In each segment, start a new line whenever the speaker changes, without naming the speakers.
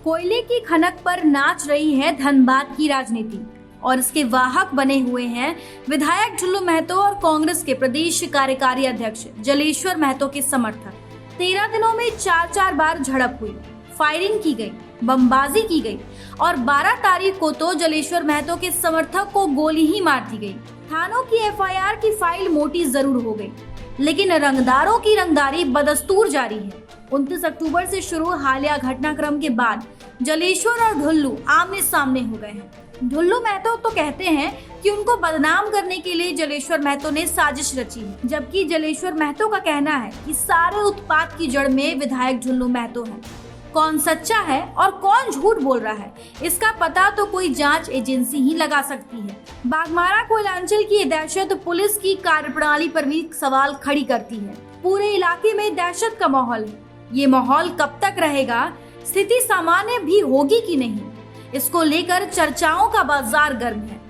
कोयले की खनक पर नाच रही है धनबाद की राजनीति और इसके वाहक बने हुए हैं विधायक ढुल्लू महतो और कांग्रेस के प्रदेश कार्यकारी अध्यक्ष जलेश्वर महतो के समर्थक। 13 दिनों में 4 बार झड़प हुई, फायरिंग की गई, बमबाजी की गई और 12 तारीख को तो जलेश्वर महतो के समर्थक को गोली ही मार दी गई। थानों की एफआईआर की फाइल मोटी जरूर हो गई, लेकिन रंगदारों की रंगदारी बदस्तूर जारी है। 29 अक्टूबर से शुरू हालिया घटनाक्रम के बाद जलेश्वर और ढुल्लू आमने सामने हो गए हैं। ढुल्लू महतो तो कहते हैं कि उनको बदनाम करने के लिए जलेश्वर महतो ने साजिश रची है, जबकि जलेश्वर महतो का कहना है कि सारे उत्पात की जड़ में विधायक ढुल्लू महतो है। कौन सच्चा है और कौन झूठ बोल रहा है, इसका पता तो कोई जांच एजेंसी ही लगा सकती है। बाघमारा कोयलांचल की दहशत पुलिस की कार्यप्रणाली पर भी सवाल खड़ी करती है। पूरे इलाके में दहशत का माहौल है। ये माहौल कब तक रहेगा, स्थिति सामान्य भी होगी कि नहीं, इसको लेकर चर्चाओं का बाजार गर्म है।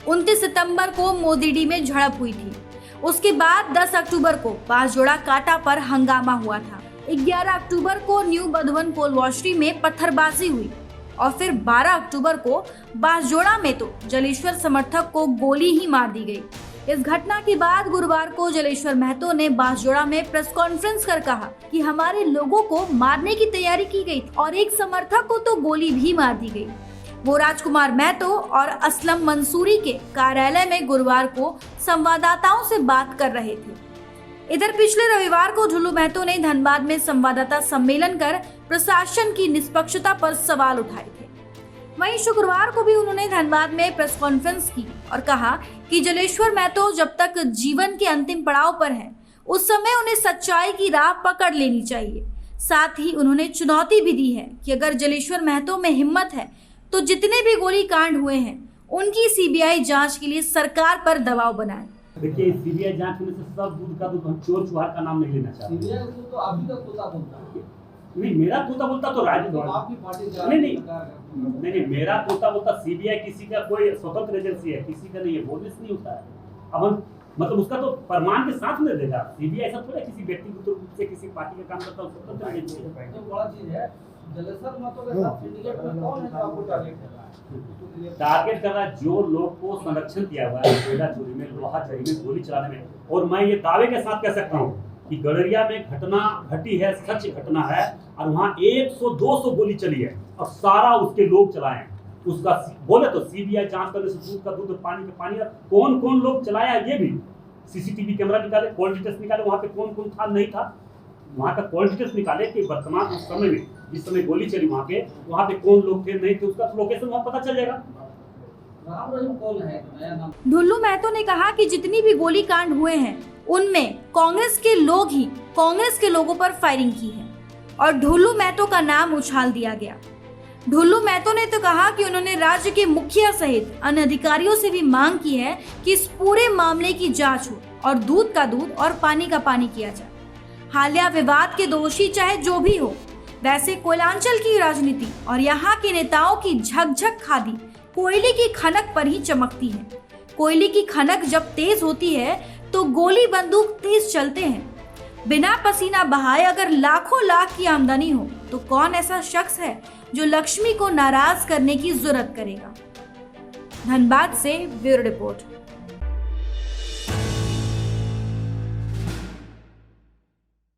29 सितंबर को मोदीडी में झड़प हुई थी। उसके बाद 10 अक्टूबर को बांसजोड़ा कांटा पर हंगामा हुआ था। 11 अक्टूबर को न्यू बधवन पोलवॉशरी में पत्थरबाजी हुई और फिर 12 अक्टूबर को बांसजोड़ा में तो जलेश्वर समर्थक को गोली ही मार दी गई। इस घटना के बाद गुरुवार को जलेश्वर महतो ने बांसजोड़ा में प्रेस कॉन्फ्रेंस कर कहा कि हमारे लोगों को मारने की तैयारी की गई और एक समर्थक को तो गोली भी मार दी गई। वो राजकुमार महतो और असलम मंसूरी के कार्यालय में गुरुवार को संवाददाताओं से बात कर रहे थे। इधर पिछले रविवार को ढुल्लू महतो ने धनबाद में संवाददाता सम्मेलन कर प्रशासन की निष्पक्षता पर सवाल उठाए थे। वहीं शुक्रवार को भी उन्होंने धनबाद में प्रेस कॉन्फ्रेंस की और कहा कि जलेश्वर महतो जब तक जीवन के अंतिम पड़ाव पर हैं, उस समय उन्हें सच्चाई की राह पकड़ लेनी चाहिए। साथ ही उन्होंने चुनौती भी दी है कि अगर जलेश्वर महतो में हिम्मत है तो जितने भी गोली कांड हुए हैं उनकी सीबीआई जांच के लिए सरकार पर दबाव बनाए।
देखिए, सीबीआई जांच होने से सब दूध का दूध, हम चोर चुहार का नाम नहीं लेना चाहते।
सीबीआई तो अभी तक तोता बोलता है।
नहीं, मेरा तोता बोलता तो नहीं, मेरा तोता बोलता। सीबीआई किसी का कोई स्वतंत्र एजेंसी है, किसी का नहीं है, बोलने से नहीं होता है। अब हम मतलब उसका तो प्रमाण के साथ में देगा। सीबीआई ऐसा थोड़ा किसी व्यक्तिगत रूप से किसी पार्टी का काम करता है, स्वतंत्र एजेंसी है।
जो बड़ा चीज है, जलेश्वर महतो के साथ सिंडिकेट में कौन है जो आपको टारगेट कर रहा है?
टारगेट कर रहा है जो लोग को संरक्षण दिया हुआ है कोयला चोरी में, लोहा चोरी में, गोली चलाने में। और मैं ये दावे के साथ कह सकता हूँ कि गड़रिया में घटना घटी है, सच घटना है, और वहाँ 100-200 गोली चली है और सारा उसके लोग चलाए हैं। उसका बोले तो सीबीआई जांच करने से दूध का दूध, पानी का पानी। कौन कौन लोग चलाया ये भी सीसीटीवी कैमरा निकाले, कॉल डिटेल्स निकाले, वहाँ पे कौन कौन था नहीं था, वहाँ का कॉल डिटेल्स निकाले कि वर्तमान उस समय में जिस समय गोली चली वहाँ पे कौन लोग थे नहीं थे, उसका लोकेशन वहाँ पता चल जाएगा।
ढुल्लू महतो ने कहा कि जितनी भी गोली कांड हुए हैं उनमें कांग्रेस के लोग ही कांग्रेस के लोगों पर फायरिंग की है और ढुल्लू महतो का नाम उछाल दिया गया। ढुल्लू महतो ने तो कहा कि उन्होंने राज्य के मुखिया सहित अन्य अधिकारियों से भी मांग की है कि इस पूरे मामले की जांच हो और दूध का दूध और पानी का पानी किया जाए। हालिया विवाद के दोषी चाहे जो भी हो, वैसे कोयलांचल की राजनीति और यहाँ के नेताओं की झकझक खादी कोयले की खनक पर ही चमकती है। कोयले की खनक जब तेज होती है तो गोली बंदूक तेज चलते हैं। बिना पसीना बहाए अगर लाखों लाख की आमदनी हो तो कौन ऐसा शख्स है जो लक्ष्मी को नाराज करने की जुर्रत करेगा। धनबाद से ब्यूरो रिपोर्ट।